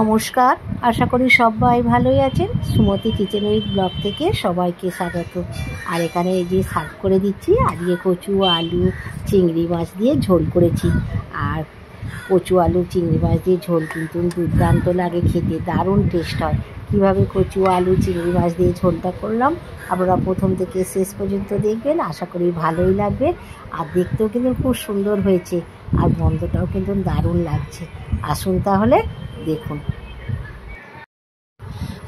নমস্কার, আশা করি সবাই ভালোই আছেন। সুমতি কিচেন উইথ ব্লগ থেকে সবাইকে স্বাগত। আর এখানে এই যে সার্ভ করে দিচ্ছি। আজকে কচু আলু চিংড়ি মাছ দিয়ে ঝোল করেছি। আর কচু আলু চিংড়ি মাছ দিয়ে ঝোল কিন্তু দুর্দান্ত লাগে খেতে, দারুণ টেস্ট হয়। কীভাবে কচু আলু চিংড়ি মাছ দিয়ে ঝোলটা করলাম আপনারা প্রথম থেকে শেষ পর্যন্ত দেখবেন, আশা করি ভালোই লাগবে। আর দেখতেও কিন্তু খুব সুন্দর হয়েছে, আর গন্ধটাও কিন্তু দারুণ লাগছে। আসুন তাহলে দেখুন।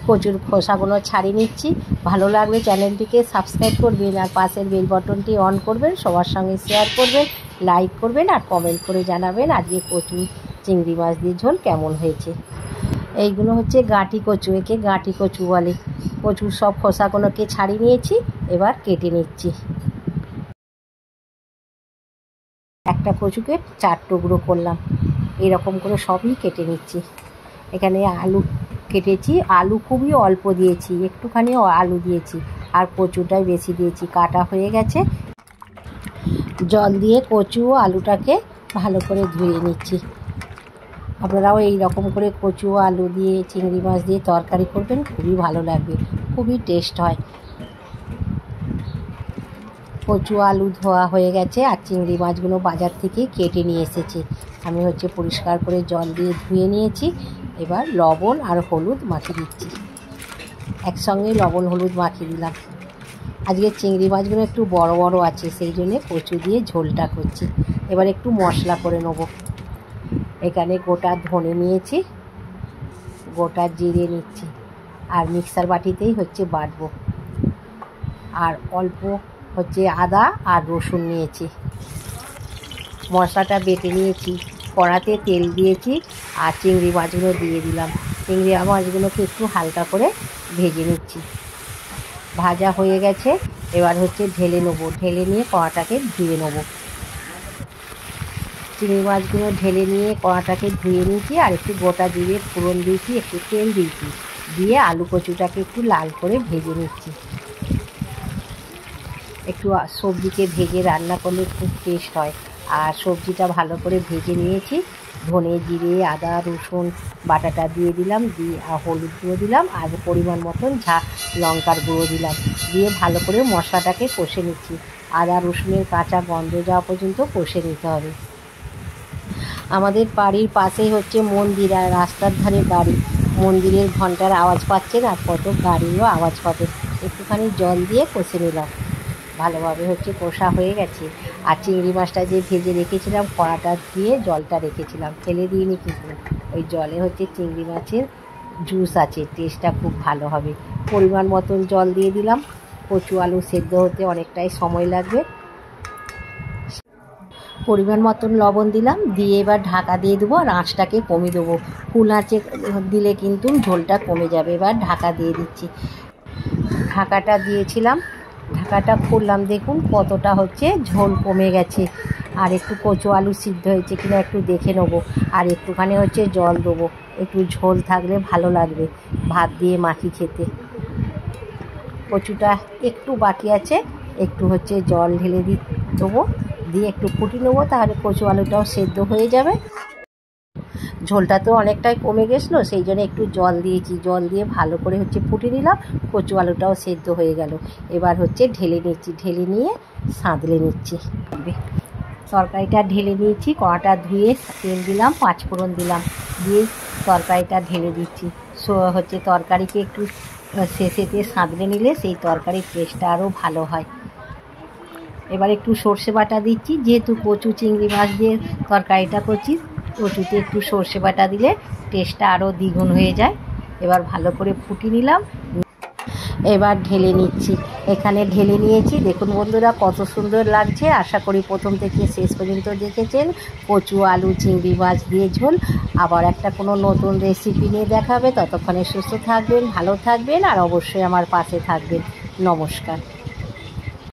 কচুর খোসাগুলো ছাড়িয়ে নিচ্ছি। ভালো লাগবে চ্যানেলটিকে সাবস্ক্রাইব করবেন, আর পাশের বেল বাটনটি অন করবেন, সবার সঙ্গে শেয়ার করবেন, লাইক করবেন, আর কমেন্ট করে জানাবেন আজকে কচু চিংড়ি মাছ দিয়ে ঝোল কেমন হয়েছে। এইগুলো হচ্ছে গাঁটি কচু, একে গাঁটি কচু বলে। কচুর সব খোসাগুলোকে ছাড়িয়ে নিয়েছি, এবার কেটে নিচ্ছি। একটা কচুকে 4 টুকরো করলাম, এরকম করে সবই কেটে নিচ্ছি। এখানে আলু কেটেছি, আলু খুবই অল্প দিয়েছি, একটুখানি আলু দিয়েছি, আর কচুটাই বেশি দিয়েছি। কাটা হয়ে গেছে, জল দিয়ে কচু ও আলুটাকে ভালো করে ধুয়ে নিচ্ছি। আপনারাও এই রকম করে কচু আলু দিয়ে চিংড়ি মাছ দিয়ে তরকারি করবেন, খুবই ভালো লাগবে, খুবই টেস্ট হয়। কচু আলু ধোয়া হয়ে গেছে, আর চিংড়ি মাছগুলো বাজার থেকে কেটে নিয়ে এসেছি। আমি পরিষ্কার করে জল দিয়ে ধুয়ে নিয়েছি। এবার লবণ আর হলুদ মাখিয়ে দিচ্ছি, একসঙ্গে লবণ হলুদ মাখিয়ে দিলাম। আজকে চিংড়ি মাছগুলো একটু বড় বড় আছে, সেই জন্যে কচু দিয়ে ঝোলটা করছি। এবার একটু মশলা করে নেব। এখানে গোটা ধনে নিয়েছি, গোটা জিরে নিচ্ছি, আর মিক্সার বাটিতেই বাটবো। আর অল্প আদা আর রসুন নিয়েছি। মশলাটা বেটে নিয়েছি, কড়াতে তেল দিয়েছি, আর চিংড়ি মাছগুলো দিয়ে দিলাম। চিংড়ি মাছগুলোকে একটু হালকা করে ভেজে নিচ্ছি। ভাজা হয়ে গেছে, এবার ঢেলে নেবো। ঢেলে নিয়ে কড়াটাকে ধুয়ে নেবো। চিংড়ি মাছগুলো ঢেলে নিয়ে কড়াটাকে ধুয়ে নিয়েছি, আর একটু গোটা জিরে ফোড়ন দিয়েছি, একটু তেল দিয়েছি, দিয়ে আলু কচুটাকে একটু লাল করে ভেজে নিচ্ছি। একটু সবজিকে ভেজে রান্না করলে খুব টেস্ট হয়। আর সবজিটা ভালো করে ভেজে নিয়েছি। ধনে জিরে আদা রসুন বাটাটা দিয়ে দিলাম, দিয়ে হলুদ গুঁড়ো দিলাম, আর পরিমাণ মতন লঙ্কার গুঁড়ো দিলাম, দিয়ে ভালো করে মশলাটাকে কষে নিচ্ছি। আদা রসুনের কাঁচা গন্ধ যাওয়া পর্যন্ত কষে নিতে হবে। আমাদের বাড়ির পাশেই মন্দির, আর রাস্তার ধারে বাড়ি। মন্দিরের ঘন্টার আওয়াজ পাচ্ছেন, আর কত গাড়িরও আওয়াজ পাবে। একটুখানি জল দিয়ে কষে নিলাম। ভালোভাবে কষা হয়ে গেছে। আর চিংড়ি মাছটা যে ভেজে রেখেছিলাম, কড়াটা দিয়ে জলটা রেখেছিলাম, ফেলে দিইনি কিন্তু। ওই জলে চিংড়ি মাছের জুস আছে, টেস্টটা খুব ভালো হবে। পরিমাণ মতন জল দিয়ে দিলাম। কচু আলু সেদ্ধ হতে অনেকটাই সময় লাগবে। পরিমাণ মতন লবণ দিলাম, দিয়ে এবার ঢাকা দিয়ে দেবো, আর আঁচটাকে কমিয়ে দেবো। ফুল আঁচে দিলে কিন্তু ঝোলটা কমে যাবে। এবার ঢাকা দিয়ে দিচ্ছি। ঢাকাটা দিয়েছিলাম, ঢাকাটা খুললাম, দেখুন কতটা ঝোল কমে গেছে। আর একটু কচু আলু সিদ্ধ হয়েছে কিনা একটু দেখে নেবো। আর একটুখানি জল দেবো, একটু ঝোল থাকলে ভালো লাগবে ভাত দিয়ে মাখি খেতে। কচুটা একটু বাকি আছে, একটু জল ঢেলে দেবো, দিয়ে একটু ফুটিয়ে নেবো, তাহলে কচু আলুটাও সেদ্ধ হয়ে যাবে। ঝোলটা তো অনেকটাই কমে গেছিলো, সেই জন্য একটু জল দিয়েছি। জল দিয়ে ভালো করে ফুটিয়ে নিলাম, কচু আলুটাও সেদ্ধ হয়ে গেল। এবার ঢেলে নিচ্ছি, ঢেলে নিয়ে সাঁতলে নিচ্ছি। তরকারিটা ঢেলে নিয়েছি, কড়াটা ধুয়ে তেল দিলাম, 5 ফোড়ন দিলাম, দিয়ে তরকারিটা ঢেলে দিচ্ছি। তরকারিকে একটু শেষেতে সাঁতলে নিলে সেই তরকারির টেস্টটা আরও ভালো হয়। এবার একটু সর্ষে বাটা দিচ্ছি, যেহেতু কচু চিংড়ি মাছ দিয়ে তরকারিটা করছি, কচুতে একটু সর্ষে বাটা দিলে টেস্টটা আরও দ্বিগুণ হয়ে যায়। এবার ভালো করে ফুটিয়ে নিলাম, এবার ঢেলে নিচ্ছি। এখানে ঢেলে নিয়েছি, দেখুন বন্ধুরা কত সুন্দর লাগছে। আশা করি প্রথম থেকে শেষ পর্যন্ত দেখেছেন। কচু আলু চিংড়ি মাছ দিয়ে ঝোল। আবার একটা কোনো নতুন রেসিপি নিয়ে দেখাবে। ততক্ষণে সুস্থ থাকবেন, ভালো থাকবেন, আর অবশ্যই আমার পাশে থাকবেন। নমস্কার।